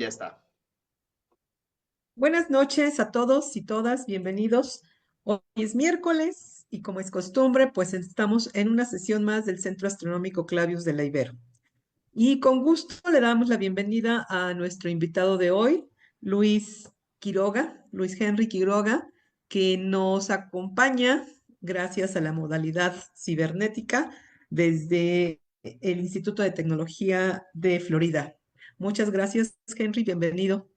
ya está. Buenas noches a todos y todas, bienvenidos. Hoy es miércoles y como es costumbre, pues estamos en una sesión más del Centro Astronómico Clavius de la Ibero. Y con gusto le damos la bienvenida a nuestro invitado de hoy, Luis Quiroga, Luis Henry Quiroga, que nos acompaña gracias a la modalidad cibernética desde el Instituto de Tecnología de Florida. Muchas gracias, Henry, bienvenido.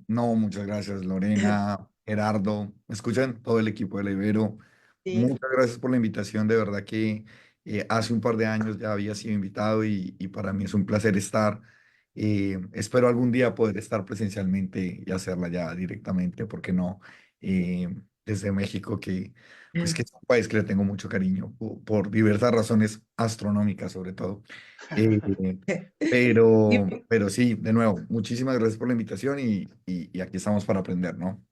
No, muchas gracias, Lorena, Gerardo. ¿Me escuchan? Todo el equipo de la Ibero. Sí. Muchas gracias por la invitación. De verdad que hace un par de años ya había sido invitado y para mí es un placer estar. Espero algún día poder estar presencialmente y hacerla ya directamente, ¿porque no? Eh, Desde México, que es un país que le tengo mucho cariño por diversas razones astronómicas, sobre todo. Eh, Y pero sí, de nuevo, muchísimas gracias por la invitación y aquí estamos para aprender, ¿no?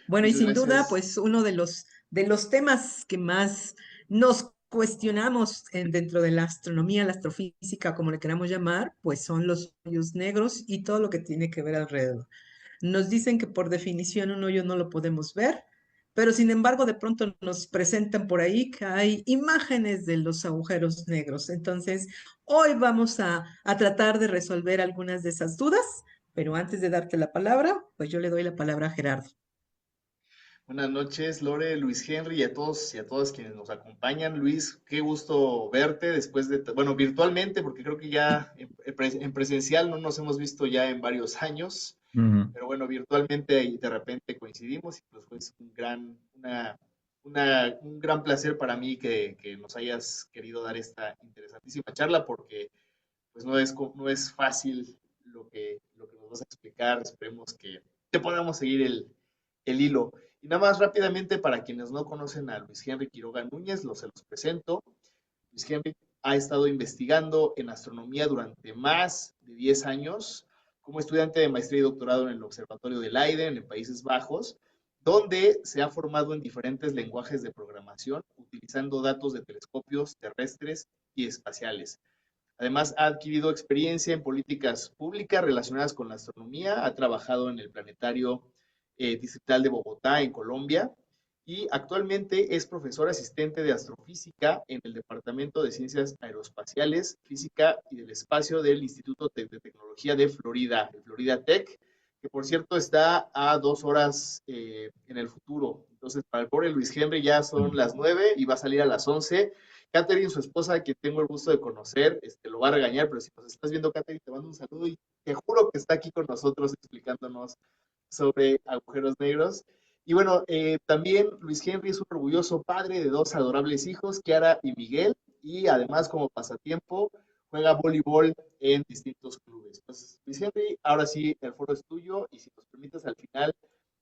bueno, y Muchas sin duda, gracias. pues uno de los temas que más nos cuestionamos dentro de la astronomía, la astrofísica, como le queramos llamar, pues son los hoyos negros y todo lo que tiene que ver alrededor. Nos dicen que por definición un hoyo no lo podemos ver, pero sin embargo de pronto nos presentan por ahí que hay imágenes de los agujeros negros. Entonces, hoy vamos a tratar de resolver algunas de esas dudas, pero antes de darte la palabra, pues yo le doy la palabra a Gerardo. Buenas noches, Lore, Luis Henry y a todos y a todas quienes nos acompañan. Luis, qué gusto verte después de, bueno, virtualmente, porque creo que ya en presencial no nos hemos visto ya en varios años, Ujú. pero bueno, virtualmente y de repente coincidimos y pues fue un gran placer para mí que nos hayas querido dar esta interesantísima charla porque pues no es fácil lo que nos vas a explicar. Esperemos que te podamos seguir el hilo. Y nada más rápidamente, para quienes no conocen a Luis Henry Quiroga Núñez, se los presento. Luis Henry ha estado investigando en astronomía durante más de 10 años como estudiante de maestría y doctorado en el Observatorio de Leiden, en Países Bajos, donde se ha formado en diferentes lenguajes de programación utilizando datos de telescopios terrestres y espaciales. Además, ha adquirido experiencia en políticas públicas relacionadas con la astronomía, ha trabajado en el Planetario Distrital de Bogotá, en Colombia, y actualmente es profesor asistente de astrofísica en el Departamento de Ciencias Aeroespaciales, Física y del Espacio del Instituto de Tecnología de Florida, el Florida Tech, que por cierto está a 2 horas en el futuro. Entonces, para el pobre Luis Henry ya son las 9 y va a salir a las 11. Catherine, su esposa, que tengo el gusto de conocer, lo va a regañar, pero si nos estás viendo, Catherine, te mando un saludo y te juro que está aquí con nosotros explicándonos sobre agujeros negros. Y bueno, también Luis Henry es un orgulloso padre de dos adorables hijos, Kiara y Miguel, y además como pasatiempo juega voleibol en distintos clubes. Pues Luis Henry, ahora sí, el foro es tuyo y si nos permites al final,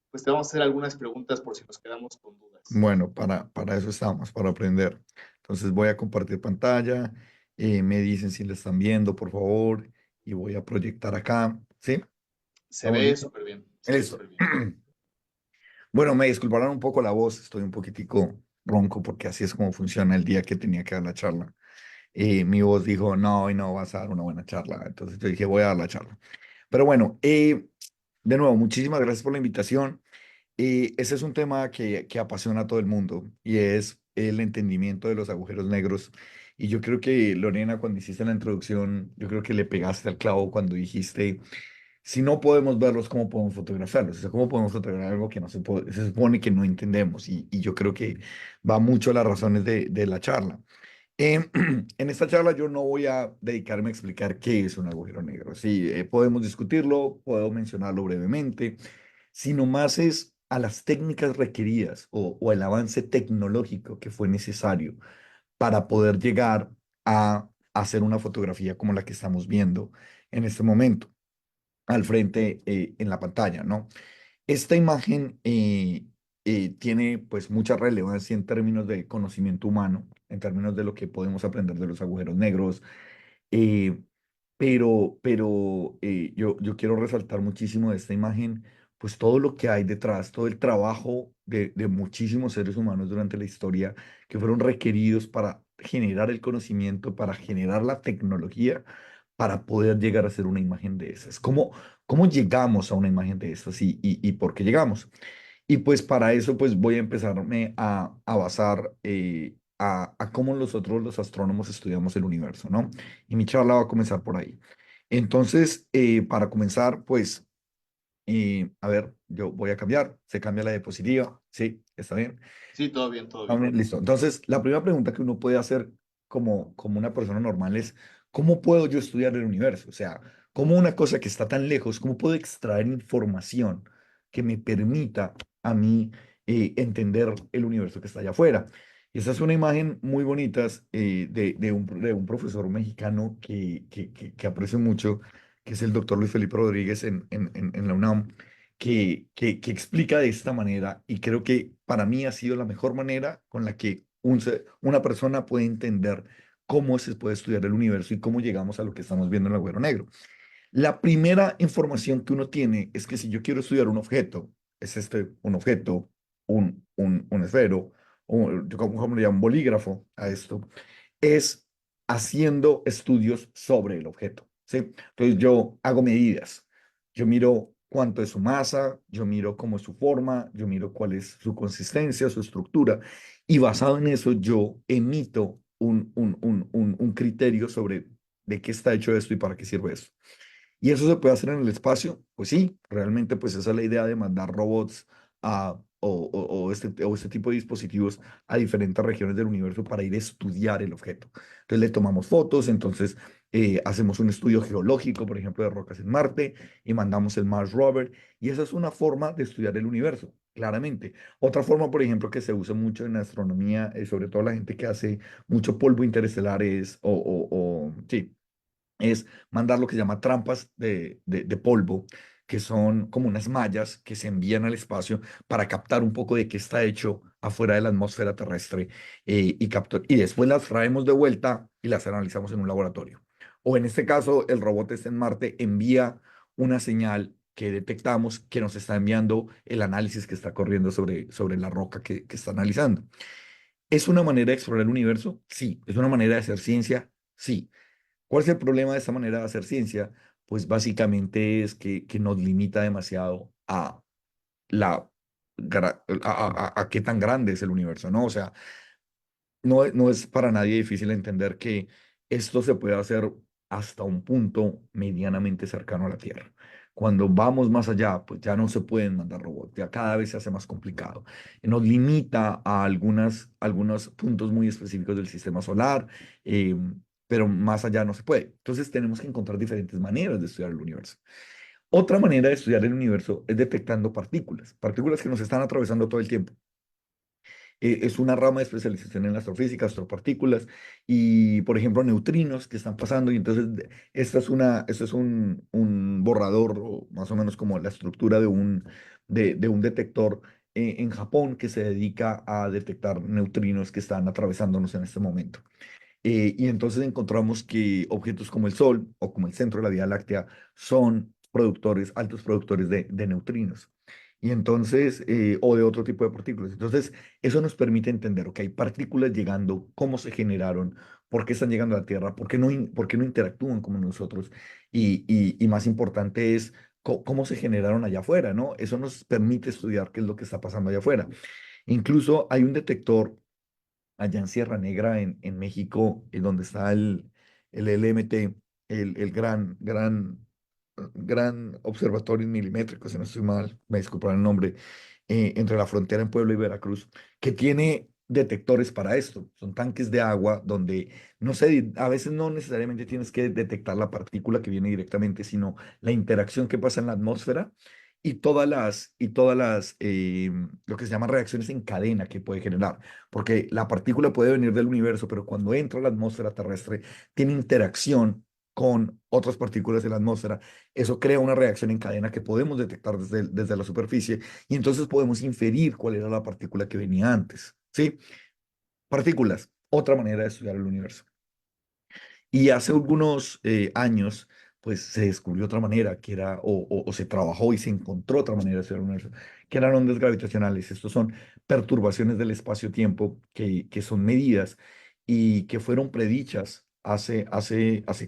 pues te vamos a hacer algunas preguntas por si nos quedamos con dudas. Bueno, para eso estamos, para aprender. Entonces voy a compartir pantalla, me dicen si la están viendo, por favor, y voy a proyectar acá, ¿sí? Se ¿Estamos ve listos? súper bien, se ve Listo. súper bien. Bueno, me disculparán un poco la voz, estoy un poquitico ronco porque así es como funciona el día que tenía que dar la charla. Mi voz dijo, no, hoy no vas a dar una buena charla. Entonces yo dije, voy a dar la charla. Pero bueno, de nuevo, muchísimas gracias por la invitación. Ese es un tema que apasiona a todo el mundo y es el entendimiento de los agujeros negros. Y yo creo que, Lorena, cuando hiciste la introducción, yo creo que le pegaste al clavo cuando dijiste, si no podemos verlos, ¿cómo podemos fotografiarlos? O sea, ¿cómo podemos fotografiar algo que no se supone que no entendemos? Y yo creo que va mucho a las razones de la charla. En esta charla yo no voy a dedicarme a explicar qué es un agujero negro. Sí, podemos discutirlo, puedo mencionarlo brevemente, sino más es a las técnicas requeridas o el avance tecnológico que fue necesario para poder llegar a hacer una fotografía como la que estamos viendo en este momento al frente en la pantalla, ¿no? Esta imagen tiene pues mucha relevancia en términos de conocimiento humano, en términos de lo que podemos aprender de los agujeros negros, eh, pero yo quiero resaltar muchísimo de esta imagen, pues todo lo que hay detrás, todo el trabajo de muchísimos seres humanos durante la historia que fueron requeridos para generar el conocimiento, para generar la tecnología para poder llegar a hacer una imagen de esas? ¿Cómo llegamos a una imagen de estas y por qué llegamos? Y pues para eso pues voy a empezarme a basar a cómo nosotros los astrónomos estudiamos el universo, ¿no? Y mi charla va a comenzar por ahí. Entonces, para comenzar, pues, a ver, yo voy a cambiar, se cambia la diapositiva, ¿sí? ¿Está bien? Sí, todo bien, todo Ah, bien. bien, listo. Entonces, la primera pregunta que uno puede hacer como una persona normal es, ¿cómo puedo yo estudiar el universo? O sea, ¿cómo una cosa que está tan lejos, cómo puedo extraer información que me permita a mí entender el universo que está allá afuera? Y esta es una imagen muy bonita de un profesor mexicano que aprecio mucho, que es el doctor Luis Felipe Rodríguez en la UNAM que explica de esta manera y creo que para mí ha sido la mejor manera con la que una persona puede entender cómo se puede estudiar el universo y cómo llegamos a lo que estamos viendo en el agujero negro. La primera información que uno tiene es que si yo quiero estudiar un objeto, es un objeto, un esfero, como le llaman, un bolígrafo a esto, es haciendo estudios sobre el objeto, ¿sí? Entonces yo hago medidas, yo miro cuánto es su masa, yo miro cómo es su forma, yo miro cuál es su consistencia, su estructura, y basado en eso yo emito un criterio sobre de qué está hecho esto y para qué sirve esto. ¿Y eso se puede hacer en el espacio? Pues sí, realmente pues esa es la idea de mandar robots o este tipo de dispositivos a diferentes regiones del universo para ir a estudiar el objeto. Entonces le tomamos fotos, entonces hacemos un estudio geológico, por ejemplo, de rocas en Marte y mandamos el Mars Rover y esa es una forma de estudiar el universo. Claramente. Otra forma, por ejemplo, que se usa mucho en astronomía, sobre todo la gente que hace mucho polvo interestelar sí, es mandar lo que se llama trampas de polvo, que son como unas mallas que se envían al espacio para captar un poco de qué está hecho afuera de la atmósfera terrestre y después las traemos de vuelta y las analizamos en un laboratorio. O en este caso, el robot está en Marte, envía una señal que detectamos que nos está enviando el análisis que está corriendo sobre la roca que está analizando. ¿Es una manera de explorar el universo? Sí. ¿Es una manera de hacer ciencia? Sí. ¿Cuál es el problema de esta manera de hacer ciencia? Pues básicamente es que nos limita demasiado la, a qué tan grande es el universo, ¿no? O sea, no es para nadie difícil entender que esto se puede hacer hasta un punto medianamente cercano a la Tierra. Cuando vamos más allá, pues ya no se pueden mandar robots, ya cada vez se hace más complicado. Nos limita a algunos puntos muy específicos del sistema solar, eh, pero más allá no se puede. Entonces tenemos que encontrar diferentes maneras de estudiar el universo. Otra manera de estudiar el universo es detectando partículas que nos están atravesando todo el tiempo. Es una rama de especialización en la astrofísica, astropartículas y, por ejemplo, neutrinos que están pasando. Y entonces, este es un borrador, o más o menos como la estructura de un detector en Japón que se dedica a detectar neutrinos que están atravesándonos en este momento. Y entonces encontramos que objetos como el Sol o como el centro de la Vía Láctea son altos productores de neutrinos. Y entonces, o de otro tipo de partículas. Entonces, eso nos permite entender, ok, hay partículas llegando, cómo se generaron, por qué están llegando a la Tierra, por qué no interactúan como nosotros. Y más importante es cómo se generaron allá afuera, ¿no? Eso nos permite estudiar qué es lo que está pasando allá afuera. Incluso hay un detector allá en Sierra Negra, en México, donde está el LMT, el gran observatorio milimétrico, si no estoy mal, me disculparán el nombre, entre la frontera en Puebla y Veracruz, que tiene detectores para esto. Son tanques de agua donde, no sé, a veces no necesariamente tienes que detectar la partícula que viene directamente, sino la interacción que pasa en la atmósfera y todas las, lo que se llaman reacciones en cadena que puede generar porque la partícula puede venir del universo, pero cuando entra a la atmósfera terrestre, tiene interacción con otras partículas de la atmósfera. Eso crea una reacción en cadena que podemos detectar desde la superficie y entonces podemos inferir cuál era la partícula que venía antes. ¿Sí? Partículas, otra manera de estudiar el universo. Y hace algunos años, pues se descubrió otra manera, que era, o se trabajó y se encontró otra manera de estudiar el universo, que eran ondas gravitacionales. Estos son perturbaciones del espacio-tiempo que son medidas y que fueron predichas hace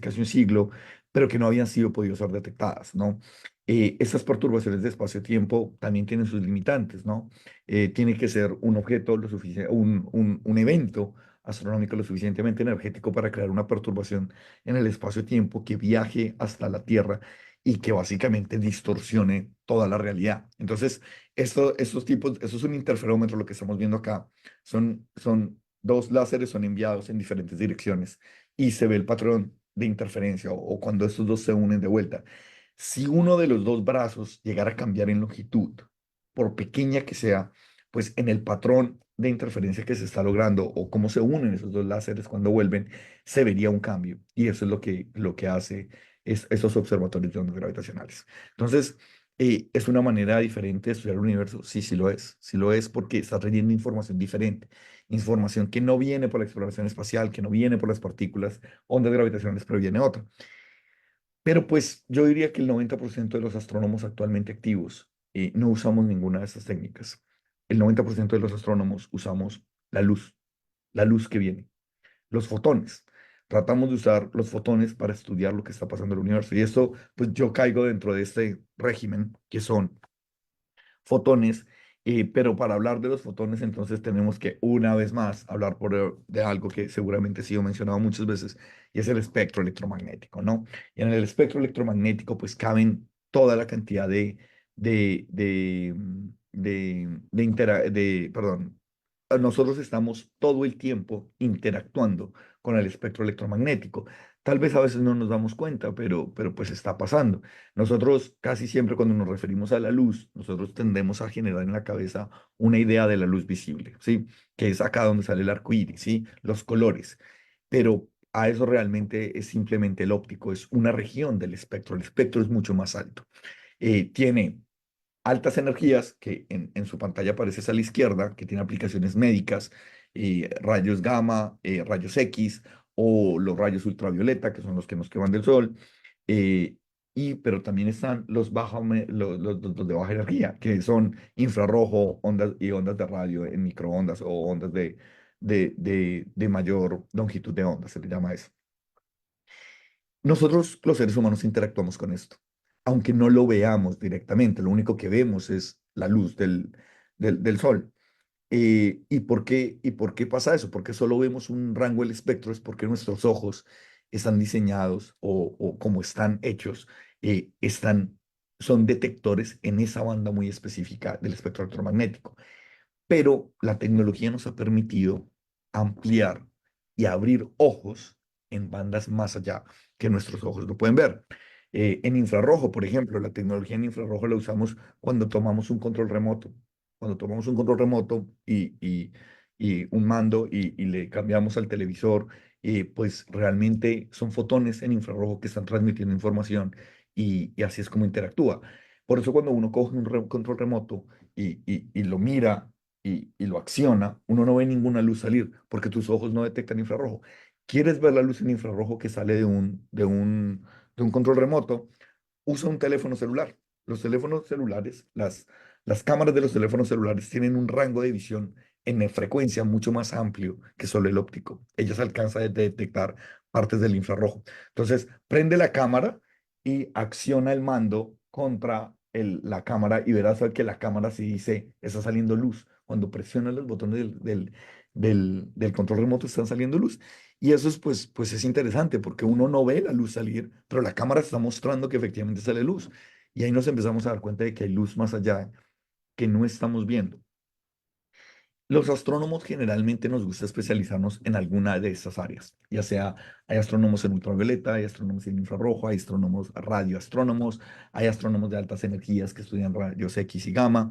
casi un siglo pero que no habían sido podido ser detectadas, ¿no? Estas perturbaciones de espacio-tiempo también tienen sus limitantes, ¿no? Tiene que ser un objeto lo suficiente, un evento astronómico lo suficientemente energético para crear una perturbación en el espacio-tiempo que viaje hasta la Tierra y que básicamente distorsione toda la realidad. Entonces, estos tipos, eso es un interferómetro, lo que estamos viendo acá, son dos láseres, son enviados en diferentes direcciones y se ve el patrón de interferencia o cuando estos dos se unen de vuelta. Si uno de los dos brazos llegara a cambiar en longitud, por pequeña que sea, pues en el patrón de interferencia que se está logrando o cómo se unen esos dos láseres cuando vuelven, se vería un cambio. Y eso es lo que hace esos observatorios de ondas gravitacionales. Entonces, ¿es una manera diferente de estudiar el universo? Sí, sí lo es porque está trayendo información diferente, información que no viene por la exploración espacial, que no viene por las partículas, ondas gravitacionales, pero viene otra. Pero pues yo diría que el 90% de los astrónomos actualmente activos no usamos ninguna de estas técnicas. El 90% de los astrónomos usamos la luz que viene, los fotones. Tratamos de usar los fotones para estudiar lo que está pasando en el universo. Y esto, pues yo caigo dentro de este régimen que son fotones, pero para hablar de los fotones, entonces tenemos que una vez más hablar de algo que seguramente ha sido mencionado muchas veces, y es el espectro electromagnético, ¿no? Y en el espectro electromagnético, pues caben toda la cantidad perdón, nosotros estamos todo el tiempo interactuando con el espectro electromagnético. Tal vez a veces no nos damos cuenta, pero pues está pasando. Nosotros casi siempre cuando nos referimos a la luz, nosotros tendemos a generar en la cabeza una idea de la luz visible, ¿sí? Que es acá donde sale el arco iris, ¿sí? Los colores. Pero a eso realmente es simplemente el óptico, es una región del espectro. El espectro es mucho más alto. Tiene altas energías, que en su pantalla aparece a la izquierda, que tiene aplicaciones médicas, rayos gamma, rayos X o los rayos ultravioleta, que son los que nos queman del sol. eh, pero también están los de baja energía, que son infrarrojo, ondas y ondas de radio en microondas o ondas de mayor longitud de onda, se le llama eso. Nosotros, los seres humanos, interactuamos con esto, aunque no lo veamos directamente, lo único que vemos es la luz del sol. ¿Y por qué pasa eso? Porque solo vemos un rango del espectro, es porque nuestros ojos están diseñados o como están hechos, son detectores en esa banda muy específica del espectro electromagnético. Pero la tecnología nos ha permitido ampliar y abrir ojos en bandas más allá que nuestros ojos lo pueden ver. En infrarrojo, por ejemplo, la tecnología en infrarrojo la usamos cuando tomamos un control remoto. Cuando tomamos un control remoto y un mando y le cambiamos al televisor, pues realmente son fotones en infrarrojo que están transmitiendo información y así es como interactúa. Por eso cuando uno coge un control remoto y lo mira y lo acciona, uno no ve ninguna luz salir porque tus ojos no detectan infrarrojo. ¿Quieres ver la luz en infrarrojo que sale de un control remoto? Usa un teléfono celular. Los teléfonos celulares, las cámaras de los teléfonos celulares tienen un rango de visión en frecuencia mucho más amplio que solo el óptico. Ellas alcanzan a detectar partes del infrarrojo. Entonces, prende la cámara y acciona el mando contra la cámara y verás que la cámara sí dice, está saliendo luz. Cuando presionas los botones del control remoto están saliendo luz. Y eso pues es interesante porque uno no ve la luz salir, pero la cámara está mostrando que efectivamente sale luz. Y ahí nos empezamos a dar cuenta de que hay luz más allá que no estamos viendo. Los astrónomos generalmente nos gusta especializarnos en alguna de estas áreas, ya sea hay astrónomos en ultravioleta, hay astrónomos en infrarrojo, hay astrónomos radioastrónomos, hay astrónomos de altas energías que estudian rayos X y gamma,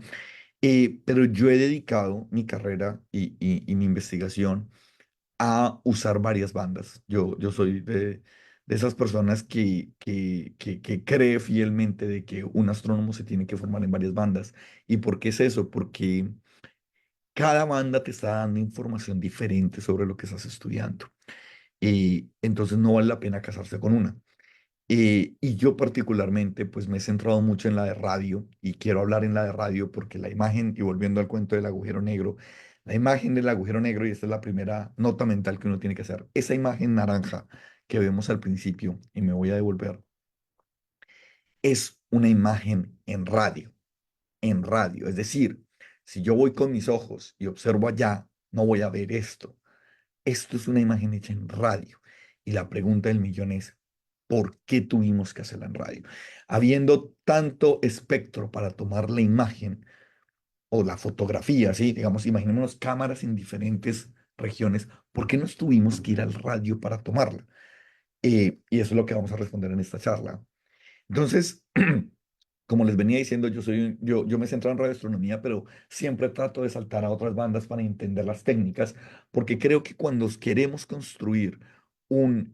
pero yo he dedicado mi carrera y mi investigación a usar varias bandas. Yo soy de esas personas que cree fielmente de que un astrónomo se tiene que formar en varias bandas. ¿Y por qué es eso? Porque cada banda te está dando información diferente sobre lo que estás estudiando. Y entonces no vale la pena casarse con una. Y yo particularmente, pues me he centrado mucho en la de radio y quiero hablar en la de radio porque la imagen, y volviendo al cuento del agujero negro, la imagen del agujero negro, y esta es la primera nota mental que uno tiene que hacer, esa imagen naranja que vemos al principio, y me voy a devolver es una imagen en radio, en radio. Es decir, si yo voy con mis ojos y observo allá, no voy a ver esto. Esto es una imagen hecha en radio. Y la pregunta del millón es, ¿por qué tuvimos que hacerla en radio? Habiendo tanto espectro para tomar la imagen o la fotografía, ¿sí? Digamos, imaginémonos cámaras en diferentes regiones, ¿por qué nos tuvimos que ir al radio para tomarla? Y eso es lo que vamos a responder en esta charla. Entonces, como les venía diciendo, yo me centro en radioastronomía, pero siempre trato de saltar a otras bandas para entender las técnicas, porque creo que cuando queremos construir un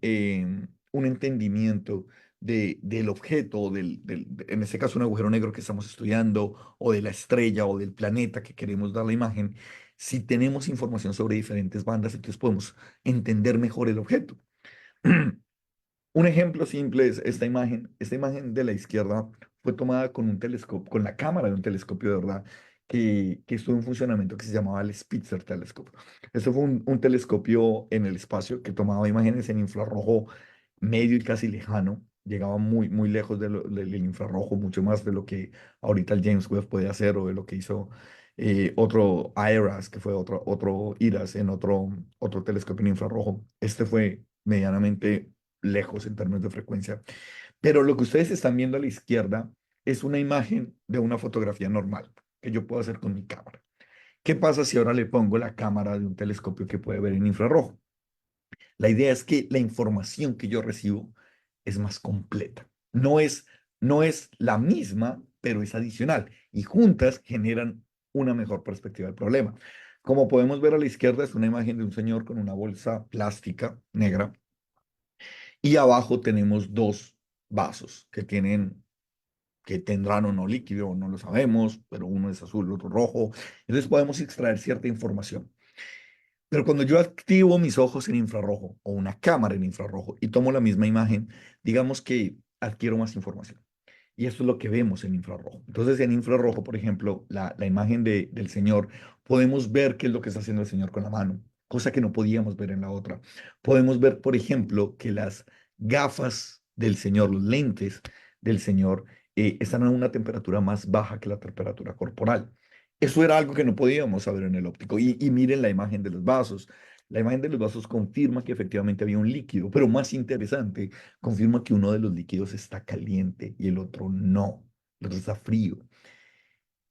entendimiento del objeto, en este caso un agujero negro que estamos estudiando, o de la estrella o del planeta que queremos dar la imagen, si tenemos información sobre diferentes bandas, entonces podemos entender mejor el objeto. Un ejemplo simple es esta imagen. Esta imagen de la izquierda fue tomada con un telescopio, con la cámara de un telescopio de verdad, que estuvo en funcionamiento, que se llamaba el Spitzer Telescope. Este fue un telescopio en el espacio que tomaba imágenes en infrarrojo medio y casi lejano. Llegaba muy, muy lejos del infrarrojo, mucho más de lo que ahorita el James Webb puede hacer o de lo que hizo otro IRAS, que fue otro IRAS en otro telescopio en infrarrojo. Este fue medianamente lejos en términos de frecuencia. Pero lo que ustedes están viendo a la izquierda es una imagen de una fotografía normal que yo puedo hacer con mi cámara. ¿Qué pasa si ahora le pongo la cámara de un telescopio que puede ver en infrarrojo? La idea es que la información que yo recibo es más completa. No es la misma, pero es adicional. Y juntas generan una mejor perspectiva del problema. Como podemos ver a la izquierda es una imagen de un señor con una bolsa plástica negra y abajo tenemos dos vasos que tendrán o no líquido, no lo sabemos, pero uno es azul, el otro rojo. Entonces podemos extraer cierta información. Pero cuando yo activo mis ojos en infrarrojo o una cámara en infrarrojo y tomo la misma imagen, digamos que adquiero más información. Y esto es lo que vemos en infrarrojo. Entonces, en infrarrojo, por ejemplo, la imagen del Señor, podemos ver qué es lo que está haciendo el Señor con la mano, cosa que no podíamos ver en la otra. Podemos ver, por ejemplo, que las gafas del Señor, los lentes del Señor, están a una temperatura más baja que la temperatura corporal. Eso era algo que no podíamos saber en el óptico. Y miren la imagen de los vasos. La imagen de los vasos confirma que efectivamente había un líquido, pero más interesante, confirma que uno de los líquidos está caliente y el otro no, el otro está frío.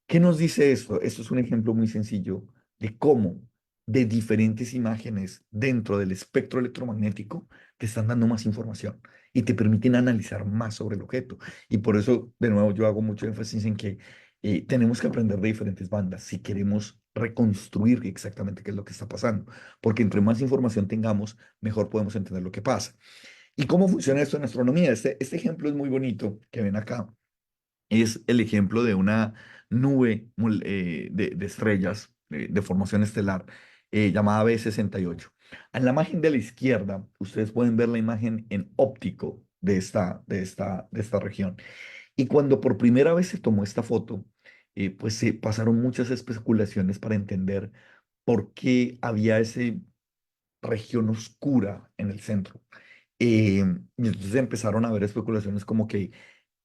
¿Qué nos dice esto? Esto es un ejemplo muy sencillo de cómo de diferentes imágenes dentro del espectro electromagnético te están dando más información y te permiten analizar más sobre el objeto. Y por eso, de nuevo, yo hago mucho énfasis en que tenemos que aprender de diferentes bandas si queremos reconstruir exactamente qué es lo que está pasando, porque entre más información tengamos, mejor podemos entender lo que pasa. ¿Y cómo funciona esto en astronomía? Este ejemplo es muy bonito que ven acá. Es el ejemplo de una nube de estrellas de formación estelar llamada B68. En la imagen de la izquierda, ustedes pueden ver la imagen en óptico de esta región. Y cuando por primera vez se tomó esta foto, pues se pasaron muchas especulaciones para entender por qué había esa región oscura en el centro. Y entonces empezaron a haber especulaciones como que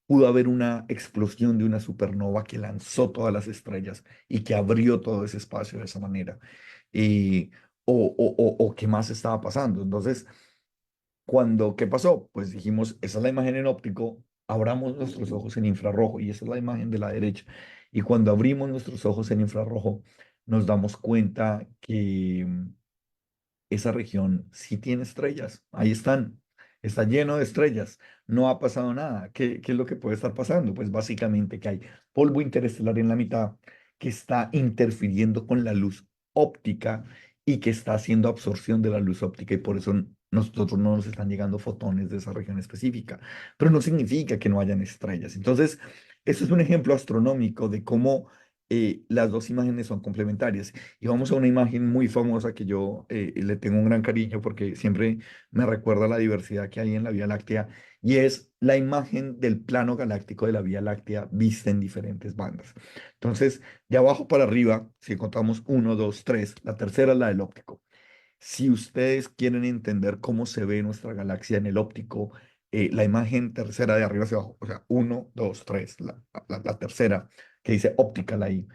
pudo haber una explosión de una supernova que lanzó todas las estrellas y que abrió todo ese espacio de esa manera. Y, o qué más estaba pasando. Entonces, ¿qué pasó? Pues dijimos, esa es la imagen en óptico, abramos nuestros ojos en infrarrojo y esa es la imagen de la derecha. Y cuando abrimos nuestros ojos en infrarrojo, nos damos cuenta que esa región sí tiene estrellas. Ahí están. Está lleno de estrellas. No ha pasado nada. ¿Qué es lo que puede estar pasando? Pues básicamente que hay polvo interestelar en la mitad que está interfiriendo con la luz óptica y que está haciendo absorción de la luz óptica y por eso nosotros no nos están llegando fotones de esa región específica. Pero no significa que no hayan estrellas. Entonces, esto es un ejemplo astronómico de cómo las dos imágenes son complementarias. Y vamos a una imagen muy famosa que yo le tengo un gran cariño porque siempre me recuerda la diversidad que hay en la Vía Láctea y es la imagen del plano galáctico de la Vía Láctea vista en diferentes bandas. Entonces, de abajo para arriba, si contamos uno, dos, tres, la tercera es la del óptico. Si ustedes quieren entender cómo se ve nuestra galaxia en el óptico, la imagen tercera de arriba hacia abajo, o sea, uno, dos, tres, la tercera que dice optical ahí,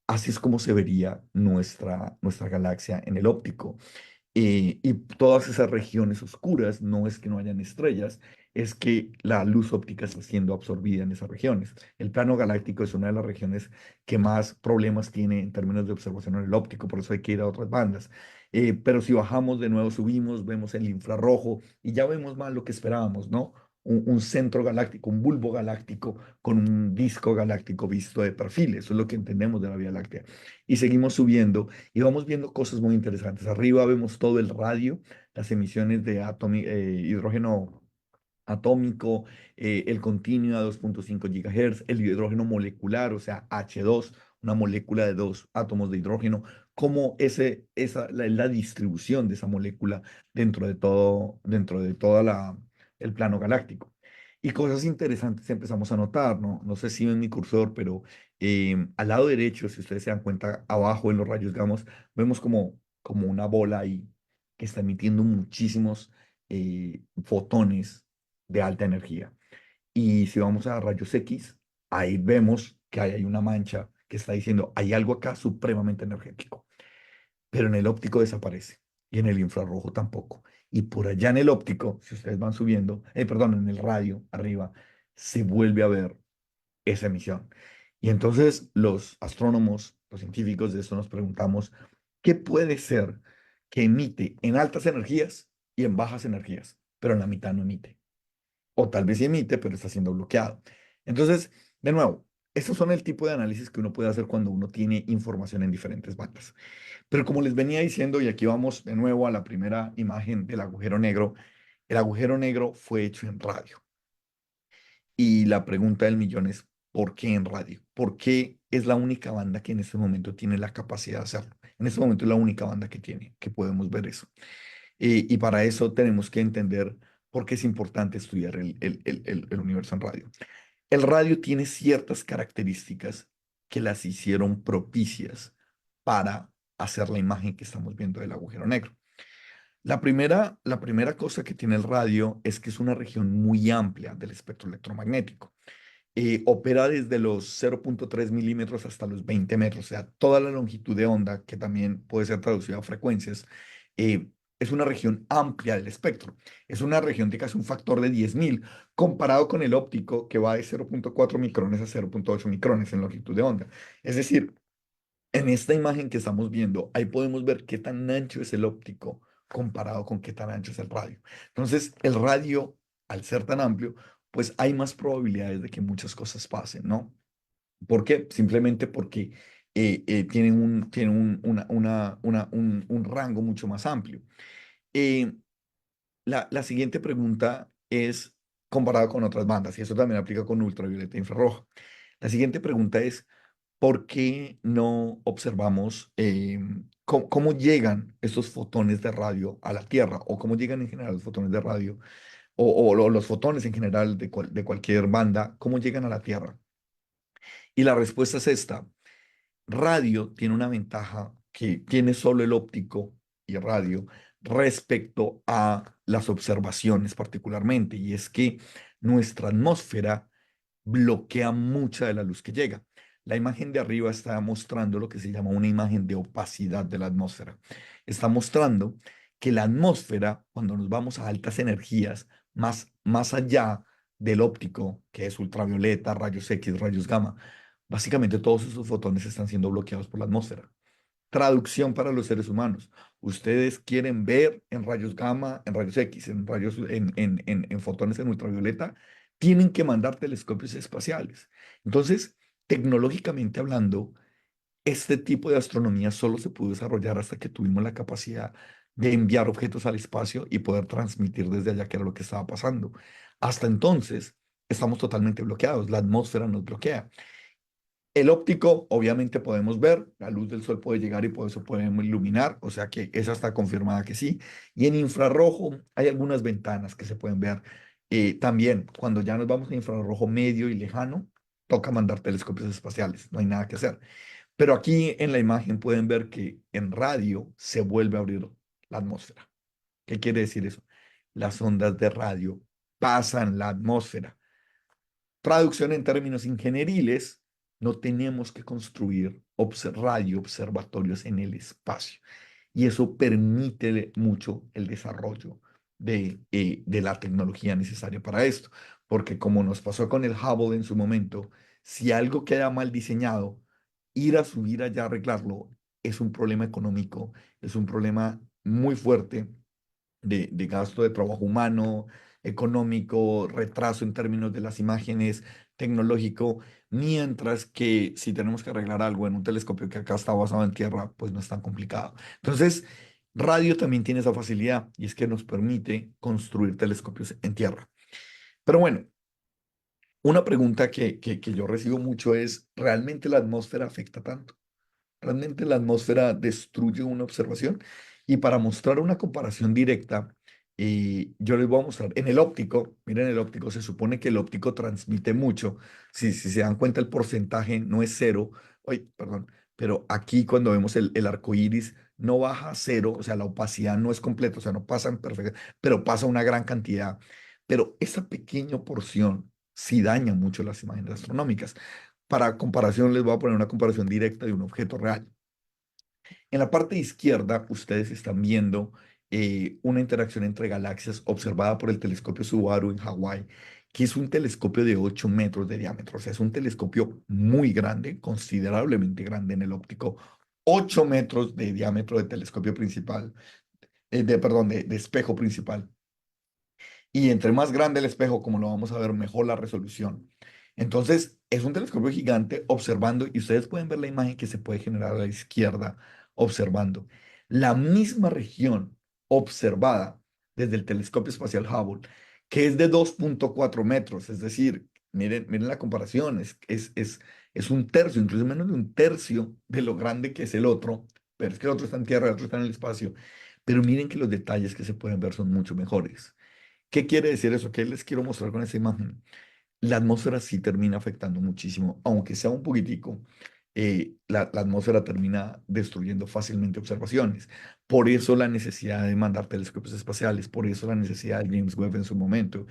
así es como se vería nuestra galaxia en el óptico. Y todas esas regiones oscuras no es que no hayan estrellas, es que la luz óptica está siendo absorbida en esas regiones. El plano galáctico es una de las regiones que más problemas tiene en términos de observación en el óptico, por eso hay que ir a otras bandas. Pero si bajamos de nuevo, subimos, vemos el infrarrojo y ya vemos más lo que esperábamos, ¿no? Un centro galáctico, un bulbo galáctico con un disco galáctico visto de perfil. Eso es lo que entendemos de la Vía Láctea. Y seguimos subiendo y vamos viendo cosas muy interesantes. Arriba vemos todo el radio, las emisiones de hidrógeno atómico, el continuo a 2.5 GHz, el hidrógeno molecular, o sea, H2, una molécula de dos átomos de hidrógeno, cómo la distribución de esa molécula dentro de toda el plano galáctico. Y cosas interesantes empezamos a notar, ¿no? No sé si ven mi cursor, pero al lado derecho, si ustedes se dan cuenta, abajo en los rayos gamma, vemos como una bola ahí que está emitiendo muchísimos fotones de alta energía. Y si vamos a rayos X, ahí vemos que hay una mancha que está diciendo, hay algo acá supremamente energético. Pero en el óptico desaparece y en el infrarrojo tampoco. Y por allá en el óptico, si ustedes van subiendo, perdón, en el radio arriba, se vuelve a ver esa emisión. Y entonces los astrónomos, los científicos de esto nos preguntamos, ¿qué puede ser que emite en altas energías y en bajas energías, pero en la mitad no emite? O tal vez sí emite, pero está siendo bloqueado. Entonces, de nuevo, estos son el tipo de análisis que uno puede hacer cuando uno tiene información en diferentes bandas. Pero como les venía diciendo, y aquí vamos de nuevo a la primera imagen del agujero negro, el agujero negro fue hecho en radio. Y la pregunta del millón es, ¿por qué en radio? ¿Por qué es la única banda que en este momento tiene la capacidad de hacerlo? En este momento es la única banda que tiene, que podemos ver eso. Y para eso tenemos que entender por qué es importante estudiar el universo en radio. El radio tiene ciertas características que las hicieron propicias para hacer la imagen que estamos viendo del agujero negro. La primera cosa que tiene el radio es que es una región muy amplia del espectro electromagnético. Opera desde los 0.3 milímetros hasta los 20 metros, o sea, toda la longitud de onda, que también puede ser traducida a frecuencias, eh, es una región amplia del espectro. Es una región de casi un factor de 10.000, comparado con el óptico, que va de 0.4 micrones a 0.8 micrones en longitud de onda. Es decir, en esta imagen que estamos viendo, ahí podemos ver qué tan ancho es el óptico comparado con qué tan ancho es el radio. Entonces, el radio, al ser tan amplio, pues hay más probabilidades de que muchas cosas pasen, ¿no? ¿Por qué? Simplemente porque tienen un rango mucho más amplio. Eh, la siguiente pregunta es comparada con otras bandas, y eso también aplica con ultravioleta e infrarrojo. La siguiente pregunta es, ¿por qué no observamos cómo llegan estos fotones de radio a la Tierra? O cómo llegan en general los fotones de radio, o los fotones en general de cualquier banda, cómo llegan a la Tierra. Y la respuesta es esta. Radio tiene una ventaja que tiene solo el óptico y radio respecto a las observaciones particularmente, y es que nuestra atmósfera bloquea mucha de la luz que llega. La imagen de arriba está mostrando lo que se llama una imagen de opacidad de la atmósfera. Está mostrando que la atmósfera, cuando nos vamos a altas energías, más allá del óptico, que es ultravioleta, rayos X, rayos gamma, básicamente todos esos fotones están siendo bloqueados por la atmósfera. Traducción para los seres humanos. Ustedes quieren ver en rayos gamma, en rayos X, en fotones en ultravioleta, tienen que mandar telescopios espaciales. Entonces, tecnológicamente hablando, este tipo de astronomía solo se pudo desarrollar hasta que tuvimos la capacidad de enviar objetos al espacio y poder transmitir desde allá qué era lo que estaba pasando. Hasta entonces, estamos totalmente bloqueados. La atmósfera nos bloquea. El óptico, obviamente podemos ver, la luz del sol puede llegar y por eso podemos iluminar, o sea que esa está confirmada que sí. Y en infrarrojo hay algunas ventanas que se pueden ver. También, cuando ya nos vamos a infrarrojo medio y lejano, toca mandar telescopios espaciales, no hay nada que hacer. Pero aquí en la imagen pueden ver que en radio se vuelve a abrir la atmósfera. ¿Qué quiere decir eso? Las ondas de radio pasan la atmósfera. Traducción en términos ingenieriles, no tenemos que construir radioobservatorios en el espacio. Y eso permite mucho el desarrollo de la tecnología necesaria para esto. Porque como nos pasó con el Hubble en su momento, si algo queda mal diseñado, ir a subir allá a arreglarlo es un problema económico, es un problema muy fuerte de gasto de trabajo humano, económico, retraso en términos de las imágenes, tecnológico, mientras que si tenemos que arreglar algo en un telescopio que acá está basado en tierra, pues no es tan complicado. Entonces, radio también tiene esa facilidad y es que nos permite construir telescopios en tierra. Pero bueno, una pregunta que yo recibo mucho es, ¿realmente la atmósfera afecta tanto? ¿Realmente la atmósfera destruye una observación? Y para mostrar una comparación directa, yo les voy a mostrar en el óptico, miren el óptico, se supone que el óptico transmite mucho. Si se dan cuenta, el porcentaje no es cero. Ay, perdón, pero aquí cuando vemos el arco iris no baja a cero, o sea, la opacidad no es completa, o sea, no pasa en perfecta, pero pasa una gran cantidad. Pero esa pequeña porción sí daña mucho las imágenes astronómicas. Para comparación, les voy a poner una comparación directa de un objeto real. En la parte izquierda, ustedes están viendo una interacción entre galaxias observada por el telescopio Subaru en Hawái, que es un telescopio de 8 metros de diámetro. O sea, es un telescopio muy grande, considerablemente grande en el óptico. 8 metros de diámetro de telescopio principal, perdón, de espejo principal. Y entre más grande el espejo, como lo vamos a ver, mejor la resolución. Entonces, es un telescopio gigante observando, y ustedes pueden ver la imagen que se puede generar a la izquierda observando. La misma región observada desde el telescopio espacial Hubble, que es de 2,4 metros, es decir, miren la comparación, es un tercio, incluso menos de un tercio de lo grande que es el otro, pero es que el otro está en tierra, el otro está en el espacio. Pero miren que los detalles que se pueden ver son mucho mejores. ¿Qué quiere decir eso? ¿Qué les quiero mostrar con esa imagen? La atmósfera sí termina afectando muchísimo, aunque sea un poquitico, la atmósfera termina destruyendo fácilmente observaciones. Por eso la necesidad de mandar telescopios espaciales, por eso la necesidad de James Webb en su momento.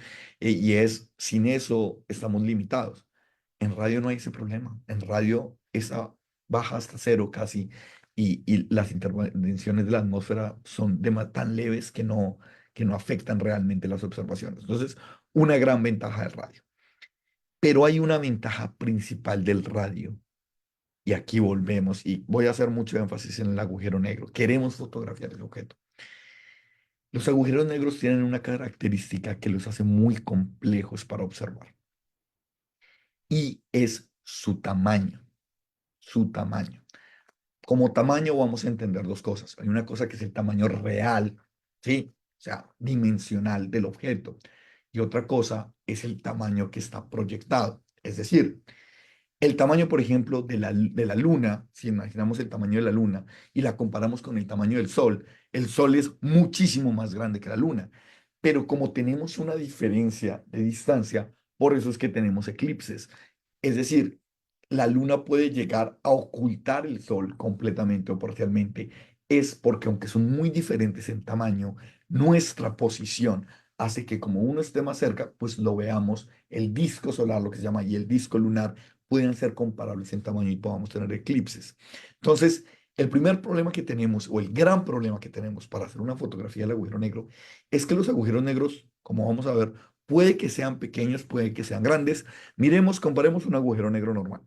Sin eso estamos limitados. En radio no hay ese problema. En radio esa baja hasta cero casi y las intervenciones de la atmósfera son tan leves que no afectan realmente las observaciones. Entonces, una gran ventaja del radio. Pero hay una ventaja principal del radio. Y aquí volvemos, y voy a hacer mucho énfasis en el agujero negro. Queremos fotografiar el objeto. Los agujeros negros tienen una característica que los hace muy complejos para observar. Y es su tamaño. Su tamaño. Como tamaño vamos a entender dos cosas. Hay una cosa que es el tamaño real, ¿sí? O sea, dimensional del objeto. Y otra cosa es el tamaño que está proyectado. Es decir, el tamaño, por ejemplo, de la Luna, si imaginamos el tamaño de la Luna y la comparamos con el Sol es muchísimo más grande que la Luna. Pero como tenemos una diferencia de distancia, por eso es que tenemos eclipses. Es decir, la Luna puede llegar a ocultar el Sol completamente o parcialmente. Es porque aunque son muy diferentes en tamaño, nuestra posición hace que como uno esté más cerca, pues lo veamos el disco solar, lo que se llama, y el disco lunar pueden ser comparables en tamaño y podamos tener eclipses. Entonces, el primer problema que tenemos, o el gran problema que tenemos para hacer una fotografía del agujero negro, es que los agujeros negros, como vamos a ver, puede que sean pequeños, puede que sean grandes. Miremos, comparemos un agujero negro normal.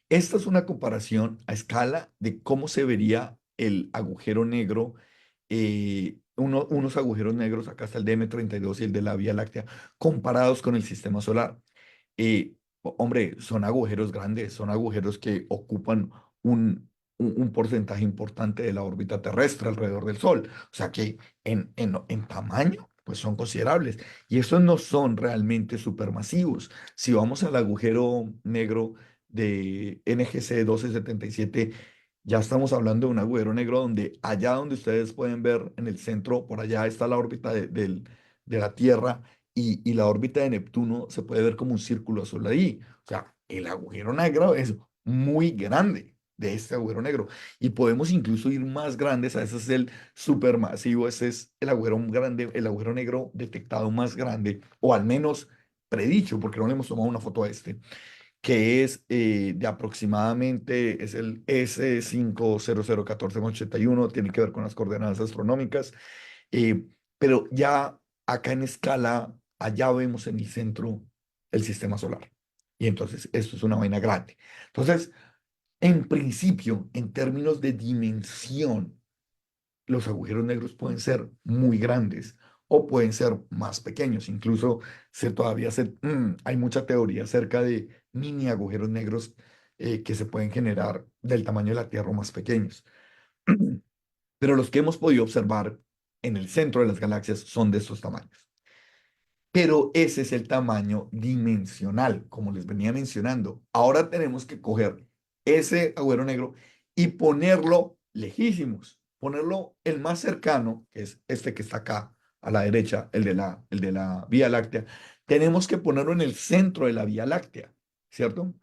Esta es una comparación a escala de cómo se vería el agujero negro, unos agujeros negros, acá está el de M32 y el de la Vía Láctea, comparados con el sistema solar. Hombre, son agujeros grandes, son agujeros que ocupan un porcentaje importante de la órbita terrestre alrededor del Sol. O sea que en tamaño, pues son considerables. Y estos no son realmente supermasivos. Si vamos al agujero negro de NGC 1277, ya estamos hablando de un agujero negro donde allá donde ustedes pueden ver en el centro, por allá está la órbita de la Tierra y la órbita de Neptuno se puede ver como un círculo azul ahí. O sea, el agujero negro es muy grande, de este agujero negro. Y podemos incluso ir más grandes, a ese es el supermasivo, ese es el agujero grande, el agujero negro detectado más grande, o al menos predicho, porque no le hemos tomado una foto a este, que es de aproximadamente, es el S500141, tiene que ver con las coordenadas astronómicas, eh, pero ya acá en escala, allá vemos en el centro el sistema solar. Y entonces esto es una vaina grande. Entonces, en principio, en términos de dimensión, los agujeros negros pueden ser muy grandes o pueden ser más pequeños. Incluso hay mucha teoría acerca de mini agujeros negros que se pueden generar del tamaño de la Tierra o más pequeños. Pero los que hemos podido observar en el centro de las galaxias son de estos tamaños. Pero ese es el tamaño dimensional, como les venía mencionando. Ahora tenemos que coger ese agujero negro y ponerlo lejísimos, ponerlo el más cercano, que es este que está acá a la derecha, el de la Vía Láctea. Tenemos que ponerlo en el centro de la Vía Láctea, ¿cierto?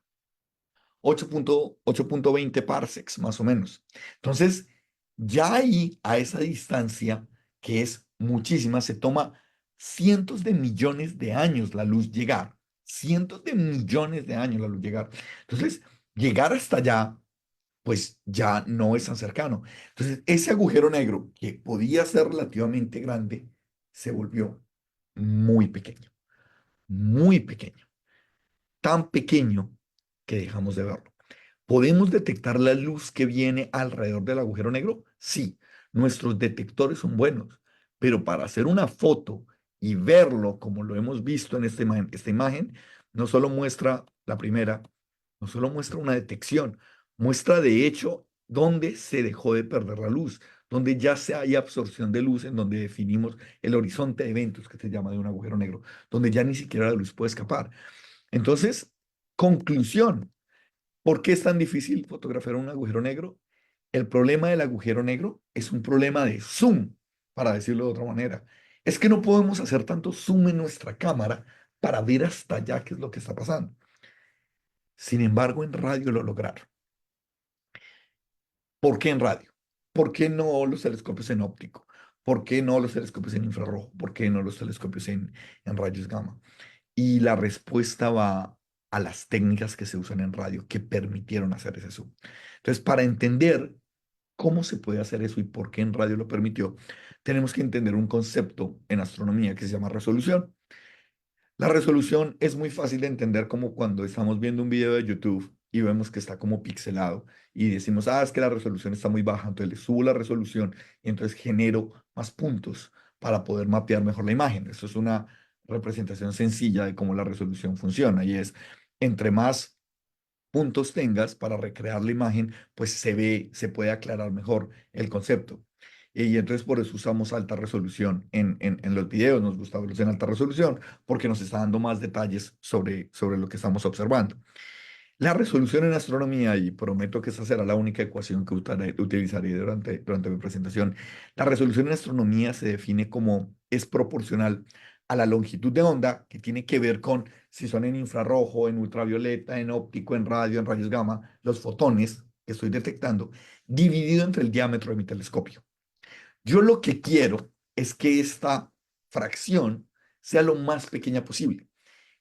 8.20 parsecs, más o menos. Entonces, ya ahí, a esa distancia, que es muchísima, se toma cientos de millones de años la luz llegar. Cientos de millones de años la luz llegar. Entonces, llegar hasta allá, pues ya no es tan cercano. Entonces, ese agujero negro, que podía ser relativamente grande, se volvió muy pequeño, muy pequeño. Tan pequeño que dejamos de verlo. ¿Podemos detectar la luz que viene alrededor del agujero negro? Sí, nuestros detectores son buenos, pero para hacer una foto y verlo como lo hemos visto en esta imagen, no solo muestra la primera, no solo muestra una detección, muestra de hecho dónde se dejó de perder la luz, donde ya se hay absorción de luz, en donde definimos el horizonte de eventos que se llama de un agujero negro, donde ya ni siquiera la luz puede escapar. Entonces, conclusión. ¿Por qué es tan difícil fotografiar un agujero negro? El problema del agujero negro es un problema de zoom, para decirlo de otra manera. Es que no podemos hacer tanto zoom en nuestra cámara para ver hasta allá qué es lo que está pasando. Sin embargo, en radio lo lograron. ¿Por qué en radio? ¿Por qué no los telescopios en óptico? ¿Por qué no los telescopios en infrarrojo? ¿Por qué no los telescopios en rayos gamma? Y la respuesta va a las técnicas que se usan en radio que permitieron hacer ese zoom. Entonces, para entender cómo se puede hacer eso y por qué en radio lo permitió, tenemos que entender un concepto en astronomía que se llama resolución. La resolución es muy fácil de entender como cuando estamos viendo un video de YouTube y vemos que está como pixelado y decimos, es que la resolución está muy baja, entonces le subo la resolución y entonces genero más puntos para poder mapear mejor la imagen. Eso es una representación sencilla de cómo la resolución funciona y es entre más puntos tengas para recrear la imagen, pues se puede aclarar mejor el concepto. Y entonces por eso usamos alta resolución en los videos, nos gusta verlos en alta resolución porque nos está dando más detalles sobre lo que estamos observando. La resolución en astronomía, y prometo que esa será la única ecuación que utilizaré durante mi presentación, la resolución en astronomía se define como es proporcional a la longitud de onda, que tiene que ver con si son en infrarrojo, en ultravioleta, en óptico, en radio, en rayos gamma, los fotones que estoy detectando, dividido entre el diámetro de mi telescopio. Yo lo que quiero es que esta fracción sea lo más pequeña posible.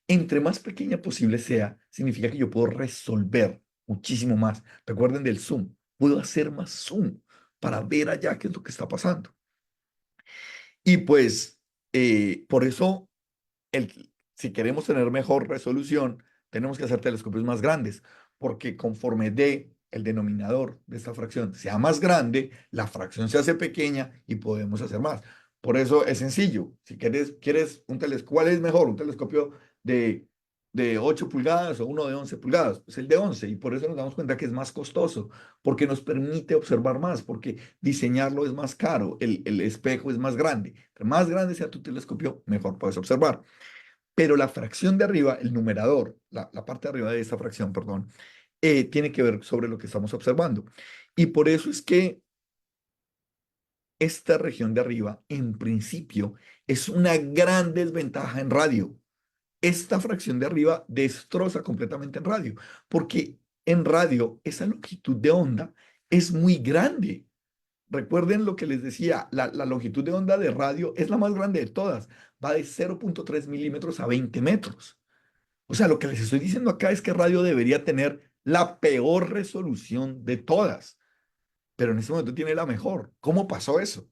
Entre más pequeña posible sea, significa que yo puedo resolver muchísimo más. Recuerden del zoom. Puedo hacer más zoom para ver allá qué es lo que está pasando. Y pues, por eso, si queremos tener mejor resolución, tenemos que hacer telescopios más grandes, porque conforme el denominador de esta fracción sea más grande, la fracción se hace pequeña y podemos hacer más. Por eso es sencillo. Si quieres un telescopio, ¿cuál es mejor? ¿Un telescopio de, de 8 pulgadas o uno de 11 pulgadas? Pues el de 11. Y por eso nos damos cuenta que es más costoso, porque nos permite observar más, porque diseñarlo es más caro, el espejo es más grande. Entre más grande sea tu telescopio, mejor puedes observar. Pero la fracción de arriba, el numerador, la parte de arriba de esta fracción, perdón, tiene que ver sobre lo que estamos observando. Y por eso es que esta región de arriba, en principio, es una gran desventaja en radio. Esta fracción de arriba destroza completamente en radio, porque En radio, esa longitud de onda es muy grande. Recuerden lo que les decía, la longitud de onda de radio es la más grande de todas. Va de 0.3 milímetros a 20 metros. O sea, lo que les estoy diciendo acá es que radio debería tener la peor resolución de todas, pero en este momento tiene la mejor. ¿Cómo pasó eso?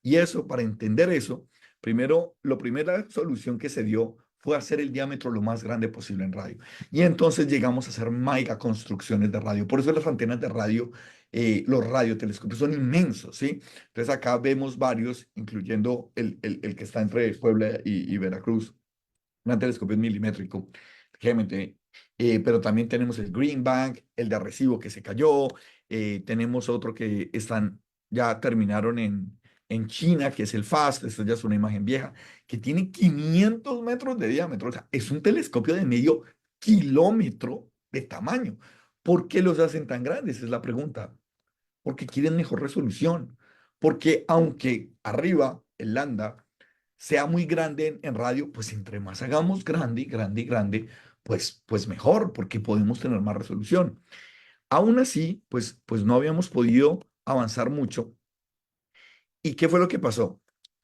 Y eso, para entender eso, primero, la primera solución que se dio fue hacer el diámetro lo más grande posible en radio. Y entonces llegamos a hacer mega construcciones de radio. Por eso las antenas de radio, los radiotelescopios son inmensos, ¿sí? Entonces acá vemos varios, incluyendo el que está entre Puebla y Veracruz, un telescopio milimétrico, GMT. Pero también tenemos el Green Bank, el de Arecibo que se cayó, tenemos otro que ya terminaron en China, que es el FAST, esto ya es una imagen vieja, que tiene 500 metros de diámetro, o sea, es un telescopio de medio kilómetro de tamaño. ¿Por qué los hacen tan grandes? Esa es la pregunta. Porque quieren mejor resolución, porque aunque arriba el lambda sea muy grande en radio, pues entre más hagamos grande, grande, grande, pues mejor, porque podemos tener más resolución. Aún así, pues no habíamos podido avanzar mucho. ¿Y qué fue lo que pasó?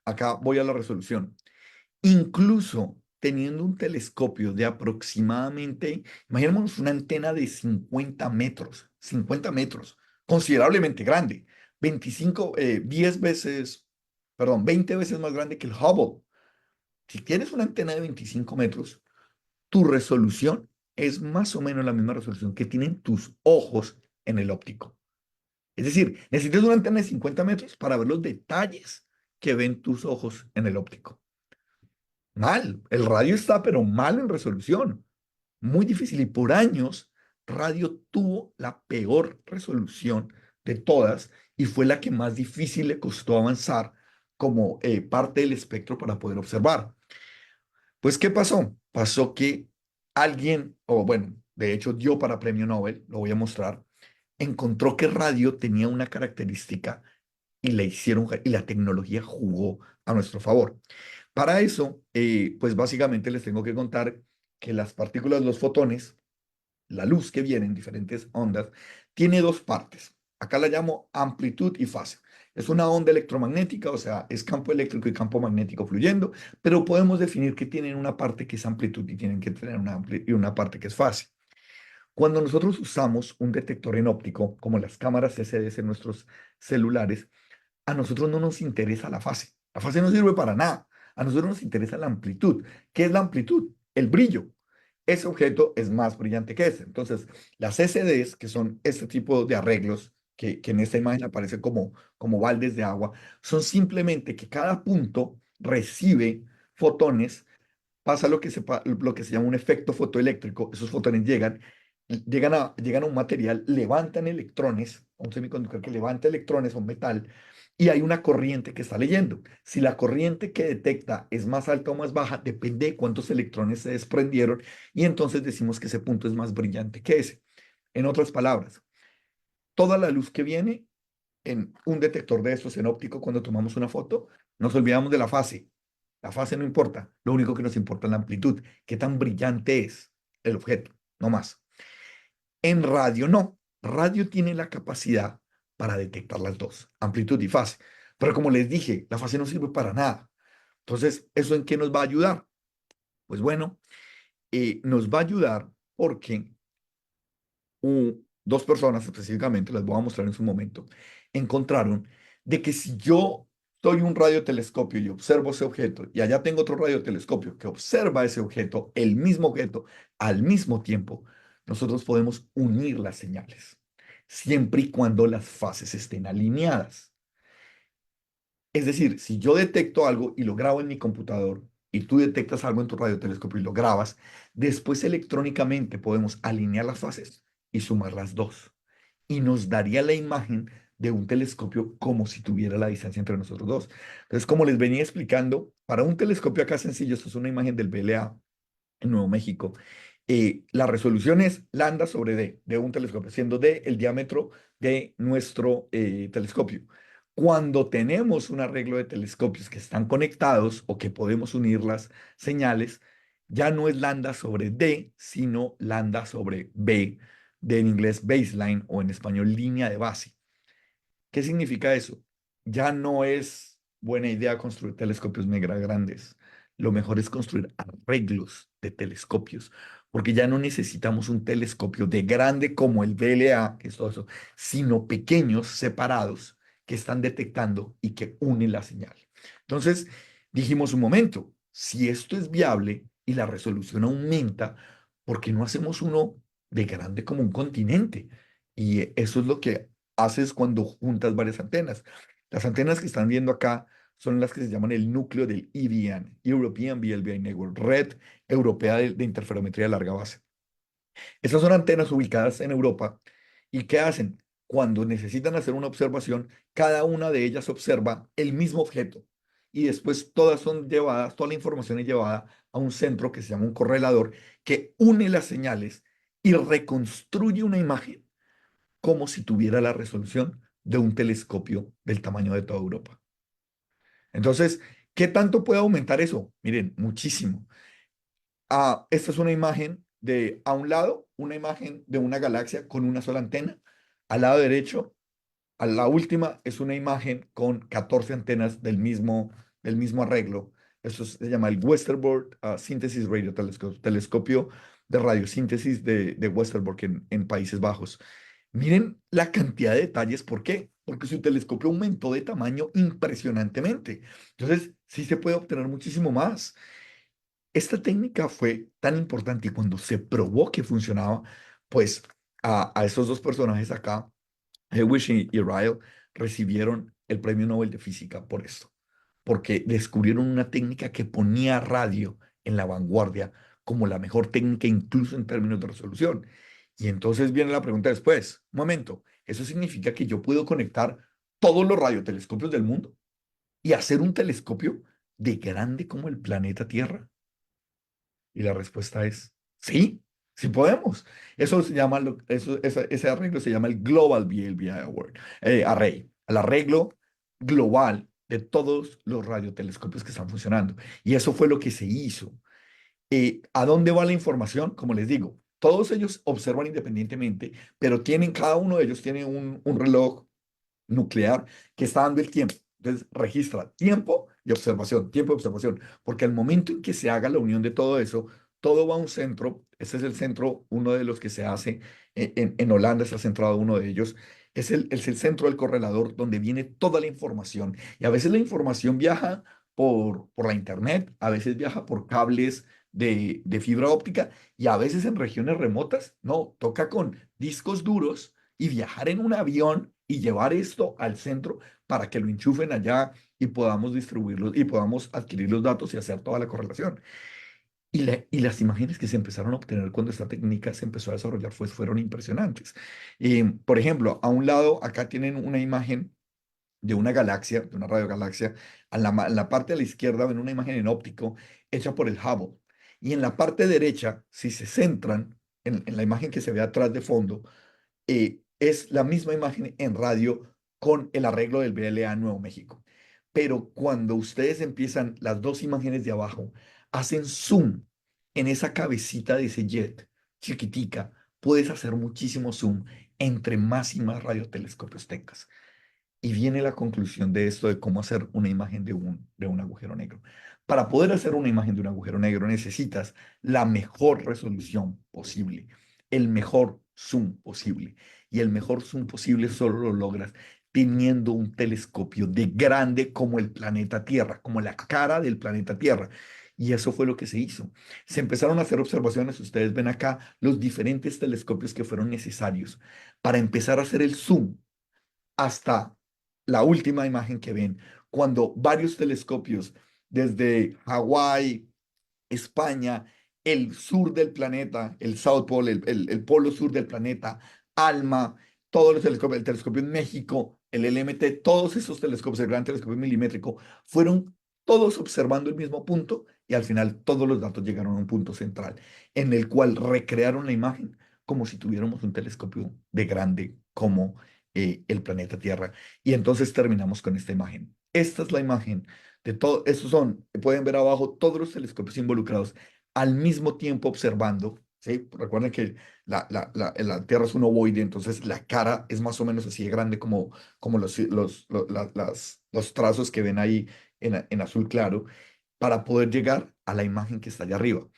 Acá voy a la resolución. Incluso teniendo un telescopio de aproximadamente, imaginémonos una antena de 50 metros, considerablemente grande, 10 veces, perdón, 20 veces más grande que el Hubble. Si tienes una antena de 25 metros, tu resolución es más o menos la misma resolución que tienen tus ojos en el óptico. Es decir, necesitas una antena de 50 metros para ver los detalles que ven tus ojos en el óptico. Mal, el radio está, pero mal en resolución. Muy difícil. Y por años, radio tuvo la peor resolución de todas y fue la que más difícil le costó avanzar como parte del espectro para poder observar. Pues, ¿qué pasó? Pasó que alguien, o bueno, de hecho dio para premio Nobel, lo voy a mostrar, encontró que radio tenía una característica y y la tecnología jugó a nuestro favor. Para eso, pues básicamente les tengo que contar que las partículas, los fotones, la luz que viene en diferentes ondas, tiene dos partes. Acá la llamo amplitud y fase. Es una onda electromagnética, o sea, es campo eléctrico y campo magnético fluyendo, pero podemos definir que tienen una parte que es amplitud y tienen que tener una parte que es fase. Cuando nosotros usamos un detector en óptico, como las cámaras CCD en nuestros celulares, a nosotros no nos interesa la fase. La fase no sirve para nada. A nosotros nos interesa la amplitud. ¿Qué es la amplitud? El brillo. Ese objeto es más brillante que ese. Entonces, las SDs, que son este tipo de arreglos que en esta imagen aparecen como baldes de agua, son simplemente que cada punto recibe fotones, pasa lo que se llama un efecto fotoeléctrico. Esos fotones llegan a un material, levantan electrones, a un semiconductor que levanta electrones a un metal, y hay una corriente que está leyendo. Si la corriente que detecta es más alta o más baja, depende de cuántos electrones se desprendieron, y entonces decimos que ese punto es más brillante que ese. En otras palabras, toda la luz que viene en un detector de estos en óptico cuando tomamos una foto, nos olvidamos de la fase. La fase no importa, lo único que nos importa es la amplitud, qué tan brillante es el objeto, no más. En radio no. Radio tiene la capacidad para detectar las dos, amplitud y fase. Pero como les dije, la fase no sirve para nada. Entonces, ¿eso en qué nos va a ayudar? Pues bueno, nos va a ayudar porque dos personas específicamente, las voy a mostrar en su momento, encontraron de que si yo soy un radiotelescopio y observo ese objeto, y allá tengo otro radiotelescopio que observa ese objeto, el mismo objeto, al mismo tiempo, nosotros podemos unir las señales, siempre y cuando las fases estén alineadas. Es decir, si yo detecto algo y lo grabo en mi computador, y tú detectas algo en tu radiotelescopio y lo grabas, después electrónicamente podemos alinear las fases y sumar las dos. Y nos daría la imagen de un telescopio como si tuviera la distancia entre nosotros dos. Entonces, como les venía explicando, para un telescopio acá sencillo, esto es una imagen del BLA en Nuevo México. La resolución es lambda sobre D de un telescopio, siendo D el diámetro de nuestro telescopio. Cuando tenemos un arreglo de telescopios que están conectados o que podemos unir las señales, ya no es lambda sobre D, sino lambda sobre B de en inglés baseline o en español línea de base. ¿Qué significa eso? Ya no es buena idea construir telescopios mega grandes. Lo mejor es construir arreglos de telescopios, porque ya no necesitamos un telescopio de grande como el VLA, que es todo eso, sino pequeños separados que están detectando y que unen la señal. Entonces, dijimos un momento, si esto es viable y la resolución aumenta, ¿por qué no hacemos uno de grande como un continente? Y eso es lo que haces cuando juntas varias antenas. Las antenas que están viendo acá son las que se llaman el núcleo del EVN, European VLBI Network, Red Europea de Interferometría de Larga Base. Estas son antenas ubicadas en Europa. ¿Y qué hacen? Cuando necesitan hacer una observación, cada una de ellas observa el mismo objeto. Y después todas son llevadas, toda la información es llevada a un centro que se llama un correlador, que une las señales y reconstruye una imagen como si tuviera la resolución de un telescopio del tamaño de toda Europa. Entonces, ¿qué tanto puede aumentar eso? Miren, muchísimo. Esta es una imagen de, a un lado, una imagen de una galaxia con una sola antena. Al lado derecho, a la última, es una imagen con 14 antenas del mismo arreglo. Eso se llama el Westerbork Synthesis Radio Telescope, telescopio de radiosíntesis de Westerbork en Países Bajos. Miren la cantidad de detalles. ¿Por qué? Porque su telescopio aumentó de tamaño impresionantemente. Entonces, sí se puede obtener muchísimo más. Esta técnica fue tan importante y cuando se probó que funcionaba, pues a estos dos personajes acá, Hewish y Ryle, recibieron el Premio Nobel de Física por esto, porque descubrieron una técnica que ponía radio en la vanguardia como la mejor técnica incluso en términos de resolución. Y entonces viene la pregunta después, un momento, ¿eso significa que yo puedo conectar todos los radiotelescopios del mundo y hacer un telescopio de grande como el planeta Tierra? Y la respuesta es sí, sí podemos. Eso se llama, ese arreglo se llama el Global BLBI Award, Array, el arreglo global de todos los radiotelescopios que están funcionando. Y eso fue lo que se hizo. ¿A dónde va la información? Como les digo, todos ellos observan independientemente, pero cada uno de ellos tiene un reloj nuclear que está dando el tiempo. Entonces registra tiempo y observación, porque al momento en que se haga la unión de todo eso, todo va a un centro. Ese es el centro, uno de los que se hace en Holanda, está centrado uno de ellos. Es el centro del correlador donde viene toda la información. Y a veces la información viaja por la internet, a veces viaja por cables de fibra óptica y a veces en regiones remotas, no, toca con discos duros y viajar en un avión y llevar esto al centro para que lo enchufen allá y podamos distribuirlos y podamos adquirir los datos y hacer toda la correlación. Y las imágenes que se empezaron a obtener cuando esta técnica se empezó a desarrollar fueron impresionantes. Por ejemplo, a un lado, acá tienen una imagen de una galaxia, de una radiogalaxia. En la parte de la izquierda ven una imagen en óptico hecha por el Hubble. Y en la parte derecha, si se centran en la imagen que se ve atrás de fondo, es la misma imagen en radio con el arreglo del BLA Nuevo México. Pero cuando ustedes empiezan las dos imágenes de abajo, hacen zoom en esa cabecita de ese jet chiquitica, puedes hacer muchísimo zoom entre más y más radiotelescopios tengas. Y viene la conclusión de esto de cómo hacer una imagen de un agujero negro. Para poder hacer una imagen de un agujero negro necesitas la mejor resolución posible, el mejor zoom posible. Y el mejor zoom posible solo lo logras teniendo un telescopio de grande como el planeta Tierra, como la cara del planeta Tierra. Y eso fue lo que se hizo. Se empezaron a hacer observaciones, ustedes ven acá los diferentes telescopios que fueron necesarios para empezar a hacer el zoom hasta la última imagen que ven, cuando varios telescopios desde Hawái, España, el sur del planeta, el South Pole, el polo sur del planeta, ALMA, todos los telescopios, el telescopio en México, el LMT, todos esos telescopios, el gran telescopio milimétrico, fueron todos observando el mismo punto y al final todos los datos llegaron a un punto central en el cual recrearon la imagen como si tuviéramos un telescopio de grande como el planeta Tierra. Y entonces terminamos con esta imagen. Esta es la imagen de todo. Estos pueden ver abajo todos los telescopios involucrados al mismo tiempo observando, ¿sí? Recuerden que la Tierra es un ovoide, entonces la cara es más o menos así de grande como los trazos que ven ahí en azul claro, para poder llegar a la imagen que está allá arriba.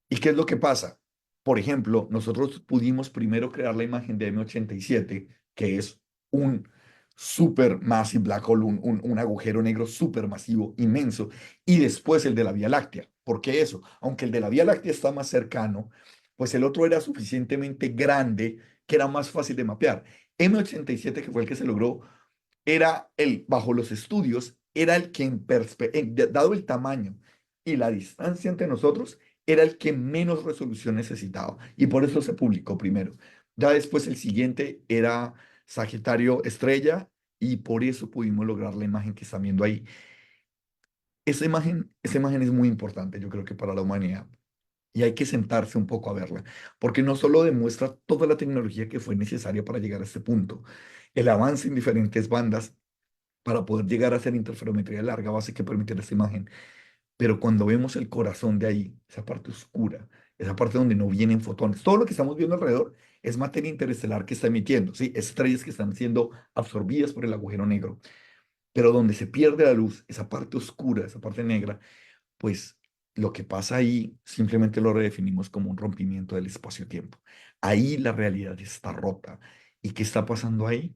¿Y qué es lo que pasa? Por ejemplo, nosotros pudimos primero crear la imagen de M87, que es un supermassive black hole, un agujero negro supermasivo, inmenso, y después el de la Vía Láctea. ¿Por qué eso? Aunque el de la Vía Láctea está más cercano, pues el otro era suficientemente grande que era más fácil de mapear. M87, que fue el que se logró, era el, bajo los estudios, era el que dado el tamaño y la distancia entre nosotros, era el que menos resolución necesitaba. Y por eso se publicó primero. Ya después el siguiente era Sagitario Estrella y por eso pudimos lograr la imagen que están viendo ahí. Esa imagen es muy importante, yo creo que para la humanidad. Y hay que sentarse un poco a verla, porque no solo demuestra toda la tecnología que fue necesaria para llegar a este punto, el avance en diferentes bandas para poder llegar a hacer interferometría de larga base que permitiera esta imagen. Pero cuando vemos el corazón de ahí, esa parte oscura, esa parte donde no vienen fotones, todo lo que estamos viendo alrededor es materia interestelar que está emitiendo, ¿sí? Estrellas que están siendo absorbidas por el agujero negro. Pero donde se pierde la luz, esa parte oscura, esa parte negra, pues lo que pasa ahí simplemente lo redefinimos como un rompimiento del espacio-tiempo. Ahí la realidad está rota. ¿Y qué está pasando ahí?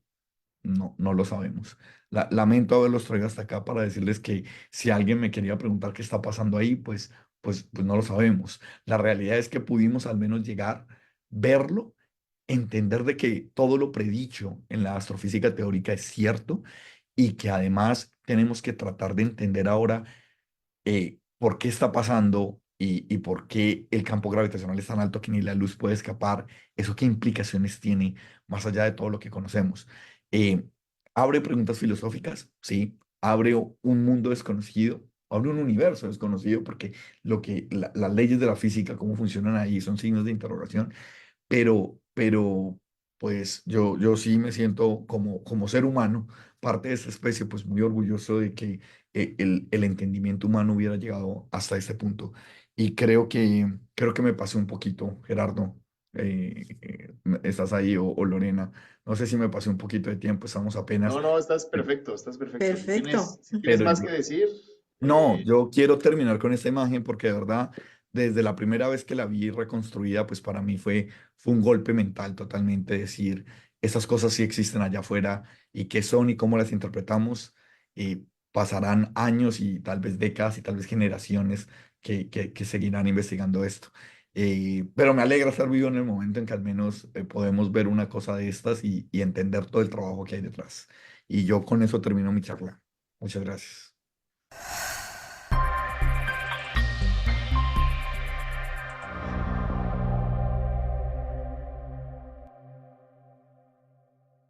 No, no lo sabemos. Lamento haberlos traído hasta acá para decirles que si alguien me quería preguntar qué está pasando ahí, pues no lo sabemos. La realidad es que pudimos al menos llegar, verlo, entender de que todo lo predicho en la astrofísica teórica es cierto y que además tenemos que tratar de entender ahora por qué está pasando y por qué el campo gravitacional es tan alto que ni la luz puede escapar, eso qué implicaciones tiene más allá de todo lo que conocemos. Eh, Abre preguntas filosóficas, sí, abre un mundo desconocido, abre un universo desconocido, porque las leyes de la física, cómo funcionan ahí, son signos de interrogación, pero pues yo sí me siento como ser humano, parte de esta especie, pues muy orgulloso de que el entendimiento humano hubiera llegado hasta este punto. Y creo que me pasé un poquito, Gerardo. ¿Estás ahí o Lorena? No sé si me pasé un poquito de tiempo, estamos apenas. No, no, estás perfecto, estás perfecto. Perfecto. Si tienes Pero más que decir, no, yo quiero terminar con esta imagen porque de verdad, desde la primera vez que la vi reconstruida, pues para mí fue un golpe mental totalmente decir, esas cosas sí existen allá afuera y qué son y cómo las interpretamos. Y pasarán años y tal vez décadas y tal vez generaciones que seguirán investigando esto. Pero me alegra estar vivo en el momento en que al menos podemos ver una cosa de estas y entender todo el trabajo que hay detrás. Y yo con eso termino mi charla. Muchas gracias.